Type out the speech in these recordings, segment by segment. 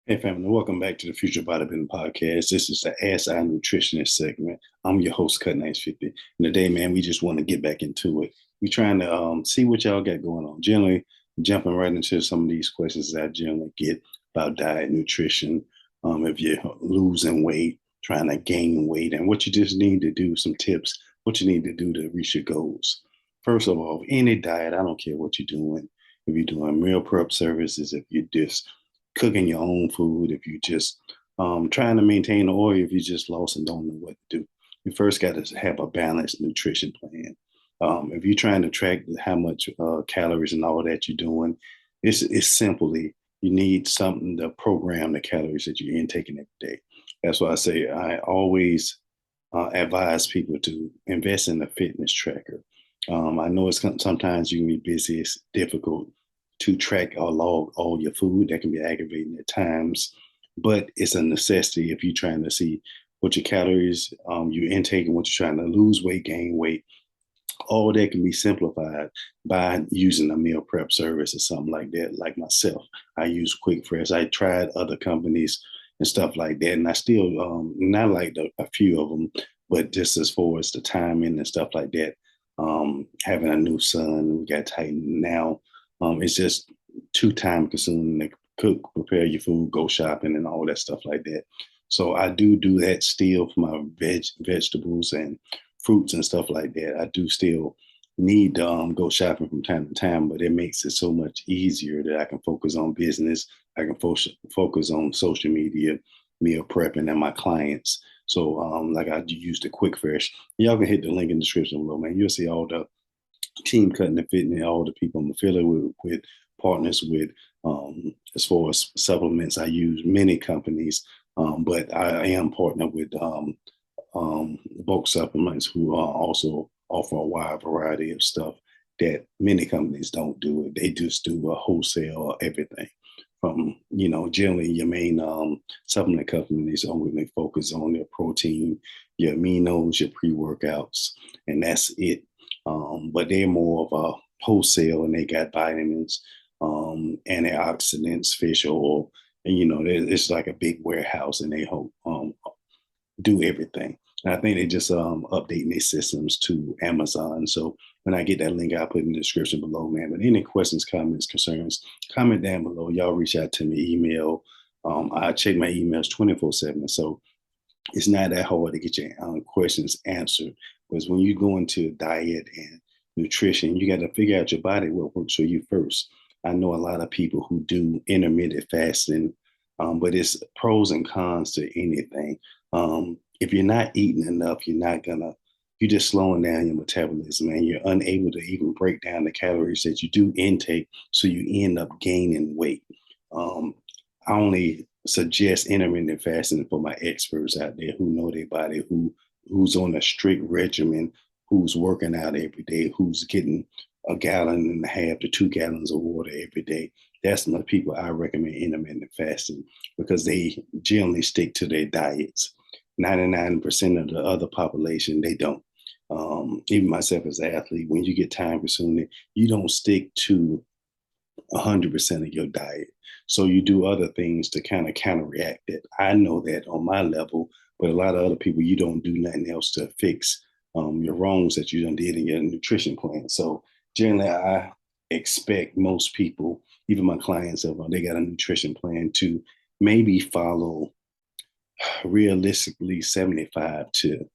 Hey, family, welcome back to the Future of Bodybuilding Podcast. This is the Our Nutritionist Segment. I'm your host, Cut 50. And today, man, we just want to get back into it. We're trying to see what y'all got going on. Generally, jumping right into some of these questions that I generally get about diet, nutrition, if you're losing weight, trying to gain weight, and what you just need to do, some tips, what you need to do to reach your goals. First of all, any diet, I don't care what you're doing. If you're doing meal prep services, if you're just cooking your own food, if you just trying to maintain the oil, if you just lost and don't know what to do, you first got to have a balanced nutrition plan. If you're trying to track how much calories and all that you're doing, it's simply you need something to program the calories that you're intaking every day. That's why I say I always advise people to invest in a fitness tracker. I know it's sometimes you can be busy, it's difficult to track or log all your food. That can be aggravating at times, but it's a necessity if you're trying to see what your calories you're intaking, what you're trying to lose weight, gain weight. All that can be simplified by using a meal prep service or something like that. Like myself, I use Quick Fresh. I tried other companies and stuff like that, and I still not like a few of them, but just as far as the timing and stuff like that. Having a new son, we got Titan now. It's just too time consuming to cook, prepare your food, go shopping, and all that stuff like that. So I do that still for my vegetables and fruits and stuff like that. I do still need to go shopping from time to time, but it makes it so much easier that I can focus on business. I can focus on social media, meal prepping, and my clients. So, like I use the Quick Fresh. Y'all can hit the link in the description below, man. You'll see all the team cutting and fitting, all the people I'm affiliated with partners with. As far as supplements, I use many companies, but I am partnered with bulk supplements who also offer a wide variety of stuff that many companies don't do. They just do a wholesale everything. From generally your main supplement companies only focus on their protein, your aminos, your pre-workouts, and that's it. But they're more of a wholesale, and they got vitamins, antioxidants, fish oil, and it's like a big warehouse, and they do everything. And I think they just updating their systems to Amazon. So when I get that link, I'll put in the description below, man. But any questions, comments, concerns, comment down below. Y'all reach out to me, email. I check my emails 24/7. So it's not that hard to get your questions answered. Because when you go into diet and nutrition, you got to figure out your body, what works for you first. I know a lot of people who do intermittent fasting, but it's pros and cons to anything. If you're not eating enough, you're just slowing down your metabolism, and you're unable to even break down the calories that you do intake. So you end up gaining weight. I only suggest intermittent fasting for my experts out there who know their body, who's on a strict regimen, who's working out every day, who's getting a gallon and a half to 2 gallons of water every day. That's the people I recommend intermittent fasting, because they generally stick to their diets. 99% of the other population, they don't. Even myself as an athlete, when you get time consuming, you don't stick to 100% of your diet. So you do other things to kind of counteract it. I know that on my level, but a lot of other people, you don't do nothing else to fix your wrongs that you done did in your nutrition plan. So generally, I expect most people, even my clients, if they got a nutrition plan, to maybe follow realistically 75 to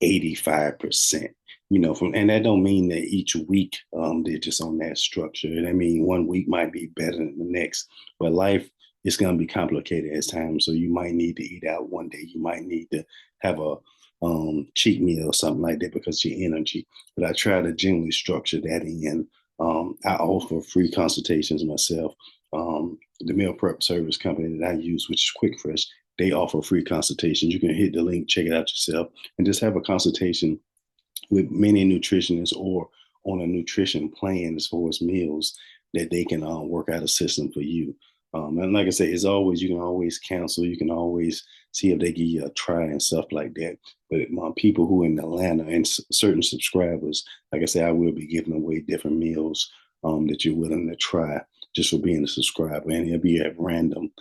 85%. And that don't mean that each week they're just on that structure. And I mean, one week might be better than the next, but life is going to be complicated at times. So you might need to eat out one day. You might need to have a cheat meal or something like that because of your energy. But I try to generally structure that in. I offer free consultations myself. The meal prep service company that I use, which is Quick Fresh, they offer free consultations. You can hit the link, check it out yourself, and just have a consultation with many nutritionists or on a nutrition plan as far as meals that they can work out a system for you. And like I said, it's always, you can always cancel. You can always see if they give you a try and stuff like that. But people who are in Atlanta and certain subscribers, like I said, I will be giving away different meals that you're willing to try just for being a subscriber. And it'll be at random.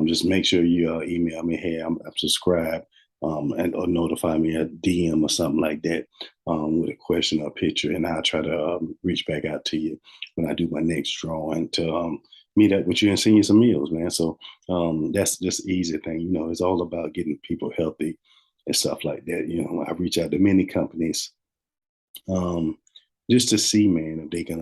Just make sure you email me, hey, I'm subscribed, or notify me a DM or something like that, with a question or a picture, and I'll try to reach back out to you when I do my next drawing to meet up with you and send you some meals, man. So that's just easy thing. It's all about getting people healthy and stuff like that. I reach out to many companies, um, just to see, man, if they can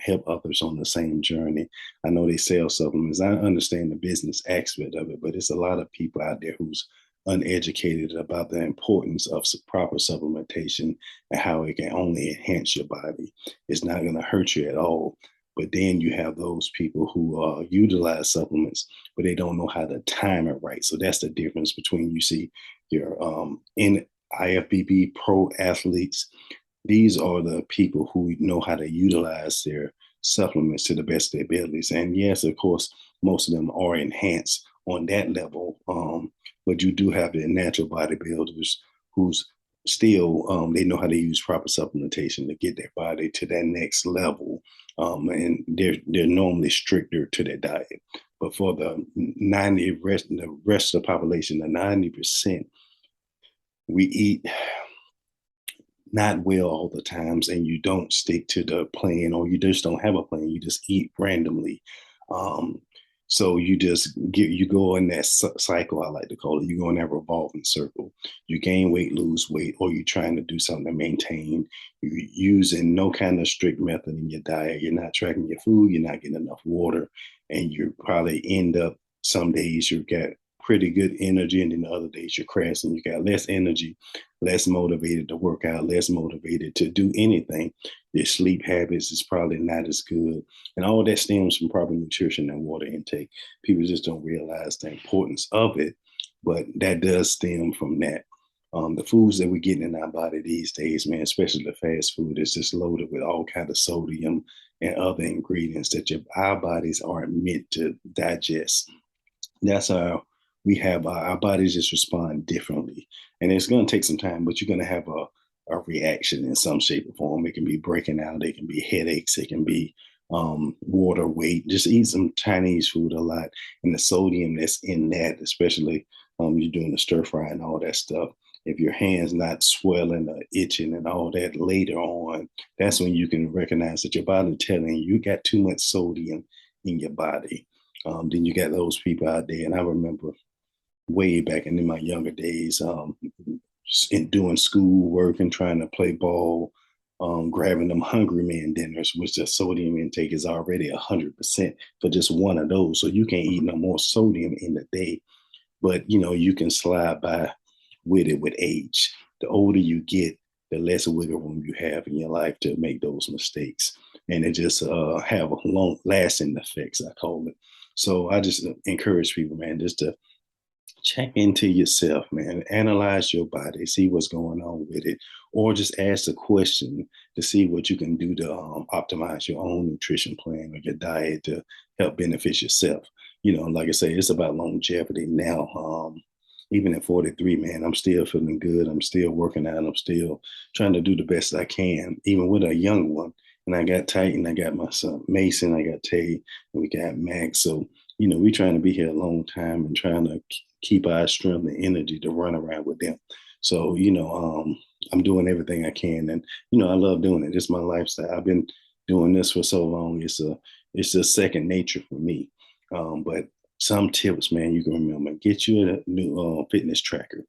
help others on the same journey. I know they sell supplements. I understand the business aspect of it, but it's a lot of people out there who's uneducated about the importance of proper supplementation and how it can only enhance your body. It's not going to hurt you at all. But then you have those people who utilize supplements, but they don't know how to time it right. So that's the difference between, you see, your in IFBB pro athletes. These are the people who know how to utilize their supplements to the best of their abilities. And yes, of course, most of them are enhanced on that level. But you do have the natural bodybuilders who's still, they know how to use proper supplementation to get their body to that next level. And they're normally stricter to their diet. But for the the rest of the population, the 90%, we eat not well all the times, and you don't stick to the plan, or you just don't have a plan. You just eat randomly. Um, so you go in that cycle, I like to call it. You go in that revolving circle. You gain weight, lose weight, or you're trying to do something to maintain. You're using no kind of strict method in your diet. You're not tracking your food. You're not getting enough water, and you probably end up, some days you got pretty good energy, and then the other days you're crashing. You got less energy, less motivated to work out, less motivated to do anything. Your sleep habits is probably not as good. And all that stems from proper nutrition and water intake. People just don't realize the importance of it, but that does stem from that. The foods that we're getting in our body these days, man, especially the fast food, is just loaded with all kind of sodium and other ingredients that our bodies aren't meant to digest. That's how we have our bodies just respond differently. And it's going to take some time, but you're going to have a reaction in some shape or form. It can be breaking out, it can be headaches, it can be water weight. Just eat some Chinese food a lot, and the sodium that's in that, especially you're doing the stir fry and all that stuff. If your hand's not swelling or itching and all that later on, that's when you can recognize that your body telling you got too much sodium in your body. Then you got those people out there, and I remember way back in my younger days, in doing school work and trying to play ball, grabbing them Hungry Man dinners, which the sodium intake is already 100% for just one of those. So you can't eat no more sodium in the day. But you can slide by with it with age. The older you get, the less wiggle room you have in your life to make those mistakes, and it just have long lasting effects, I call it. So I just encourage people, man, just to check into yourself, man. Analyze your body, see what's going on with it, or just ask a question to see what you can do to optimize your own nutrition plan or your diet to help benefit yourself. Like I say, it's about longevity now. Even at 43, man, I'm still feeling good. I'm still working out. I'm still trying to do the best I can, even with a young one. And I got Titan, I got my son Mason, I got Tay, and we got Max. So, we're trying to be here a long time and trying to keep our strength and energy to run around with them. So, I'm doing everything I can. And, I love doing it. It's my lifestyle. I've been doing this for so long. It's just second nature for me. But some tips, man, you can remember. Get you a new fitness tracker.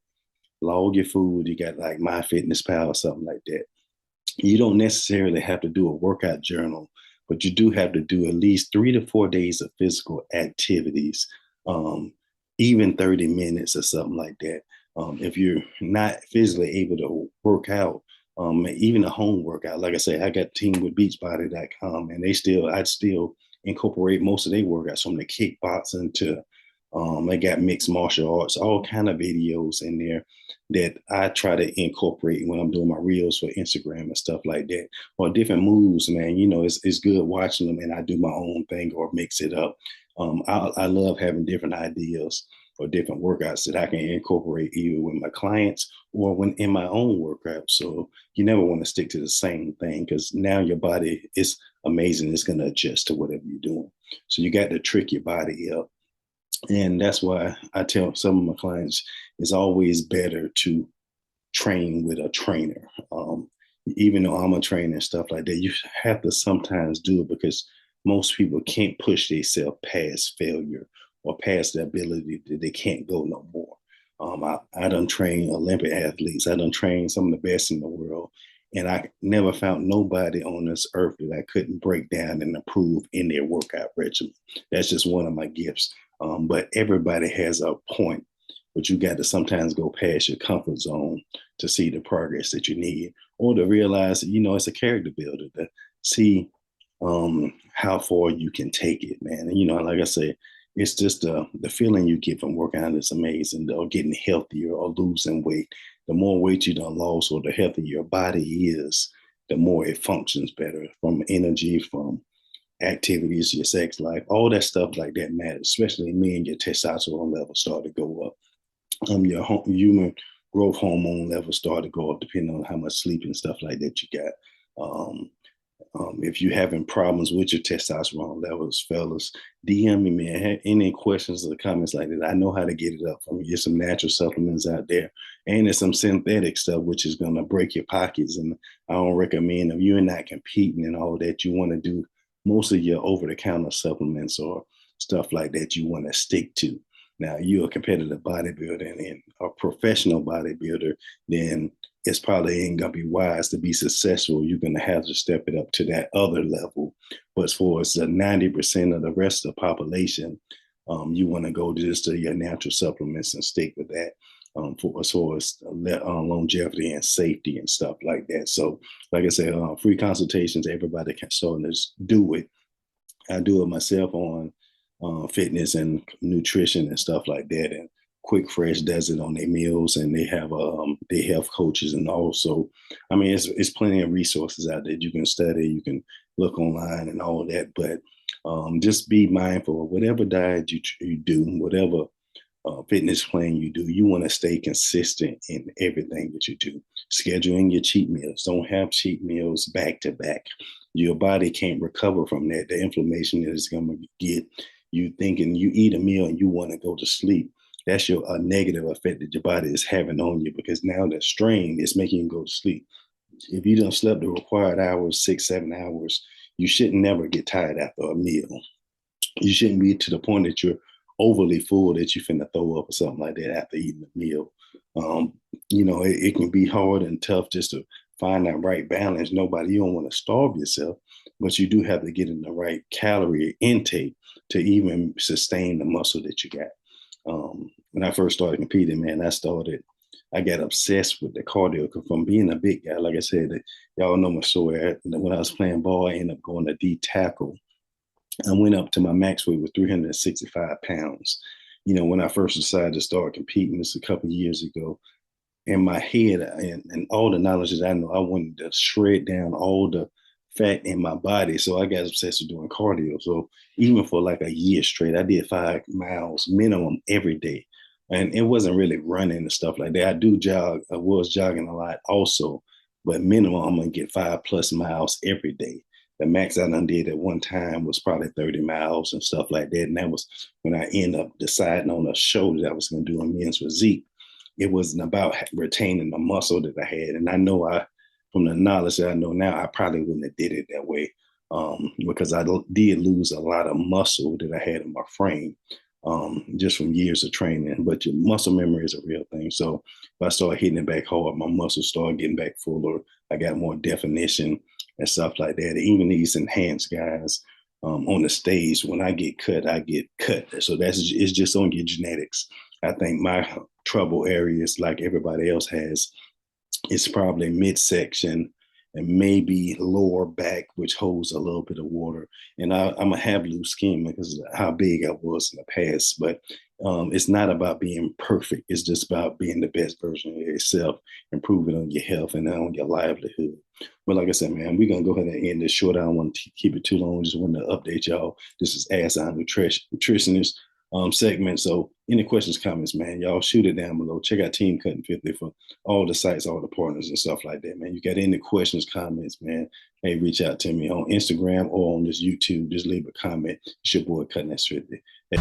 Log your food. You got like MyFitnessPal or something like that. You don't necessarily have to do a workout journal, but you do have to do at least 3 to 4 days of physical activities, even 30 minutes or something like that. If you're not physically able to work out, even a home workout, like I say, I got team with beachbody.com, and I still incorporate most of their workouts, from the kickboxing to they got mixed martial arts, all kind of videos in there that I try to incorporate when I'm doing my reels for Instagram and stuff like that. Or different moves, man. It's good watching them, and I do my own thing or mix it up. I love having different ideas or different workouts that I can incorporate either with my clients or when in my own workout. So you never want to stick to the same thing, because now your body is amazing. It's going to adjust to whatever you're doing. So you got to trick your body up And that's why I tell some of my clients it's always better to train with a trainer. Even though I'm a trainer and stuff like that, you have to sometimes do it because most people can't push themselves past failure or past the ability that they can't go no more. I done trained Olympic athletes. I done trained some of the best in the world. And I never found nobody on this earth that I couldn't break down and improve in their workout regimen. That's just one of my gifts. But everybody has a point, but you got to sometimes go past your comfort zone to see the progress that you need, or to realize, it's a character builder to see how far you can take it, man. And, like I said, it's just the feeling you get from working out is amazing, or getting healthier or losing weight. The more weight you done lost or the healthier your body is, the more it functions better from energy, from activities, your sex life, all that stuff like that matters, especially men, your testosterone levels start to go up. Your human growth hormone levels start to go up depending on how much sleep and stuff like that you got. Um, if you're having problems with your testosterone levels, fellas, DM me, man. Have any questions or comments like that? I know how to get it up from you. There's some natural supplements out there, and there's some synthetic stuff which is going to break your pockets. And I don't recommend, if you're not competing and all that, you want to do most of your over-the-counter supplements or stuff like that you want to stick to. Now, you're a competitive bodybuilder and a professional bodybuilder, then it's probably ain't gonna be wise to be successful. You're gonna have to step it up to that other level. But as far as the 90% of the rest of the population, you want to go just to your natural supplements and stick with that for as far as longevity and safety and stuff like that. So, like I said, free consultations, everybody can start to do it. I do it myself on fitness and nutrition and stuff like that. And Quick Fresh does it on their meals, and they have their health coaches, and also, I mean, it's plenty of resources out there you can study, you can look online and all of that. But just be mindful of whatever diet you do, whatever fitness plan you do. You want to stay consistent in everything that you do. Scheduling your cheat meals. Don't have cheat meals back to back. Your body can't recover from that. The inflammation that it's going to get. You thinking you eat a meal and you want to go to sleep. That's your negative effect that your body is having on you, because now the strain is making you go to sleep. If you don't sleep the required hours, 6-7 hours, you should never get tired after a meal. You shouldn't be to the point that you're overly full that you finna throw up or something like that after eating a meal. It can be hard and tough just to find that right balance. You don't want to starve yourself, but you do have to get in the right calorie intake to even sustain the muscle that you got. When I first started competing, man, I got obsessed with the cardio from being a big guy. Like I said, y'all know my story. When I was playing ball, I ended up going to D tackle. I went up to my max weight with 365 pounds. When I first decided to start competing, this a couple of years ago, in my head and all the knowledge that I know, I wanted to shred down all the fat in my body. So I got obsessed with doing cardio. So even for like a year straight, I did 5 miles minimum every day. And it wasn't really running and stuff like that. I do jog. I was jogging a lot also, but minimum, I'm going to get 5+ miles every day. The max I done did at one time was probably 30 miles and stuff like that. And that was when I ended up deciding on a show that I was going to do on men's physique. It wasn't about retaining the muscle that I had. And I know from the knowledge that I know now, I probably wouldn't have did it that way because I did lose a lot of muscle that I had in my frame just from years of training. But your muscle memory is a real thing. So if I started hitting it back hard, my muscles started getting back fuller. I got more definition and stuff like that. Even these enhanced guys on the stage, when I get cut, I get cut. So it's just on your genetics. I think my trouble areas, like everybody else has, is probably midsection and maybe lower back, which holds a little bit of water. And I'm gonna have loose skin because of how big I was in the past. But it's not about being perfect. It's just about being the best version of yourself, improving on your health and on your livelihood. But like I said, man, we're gonna go ahead and end this short. I don't want to keep it too long. Just want to update y'all. This is Our Nutritionist segment. So any questions, comments, man, y'all shoot it down below. Check out Team Cutting 50 for all the sites, all the partners and stuff like that, man. You got any questions, comments, man, hey, reach out to me on Instagram or on this YouTube. Just leave a comment. It's your boy Cutting 50. Hey.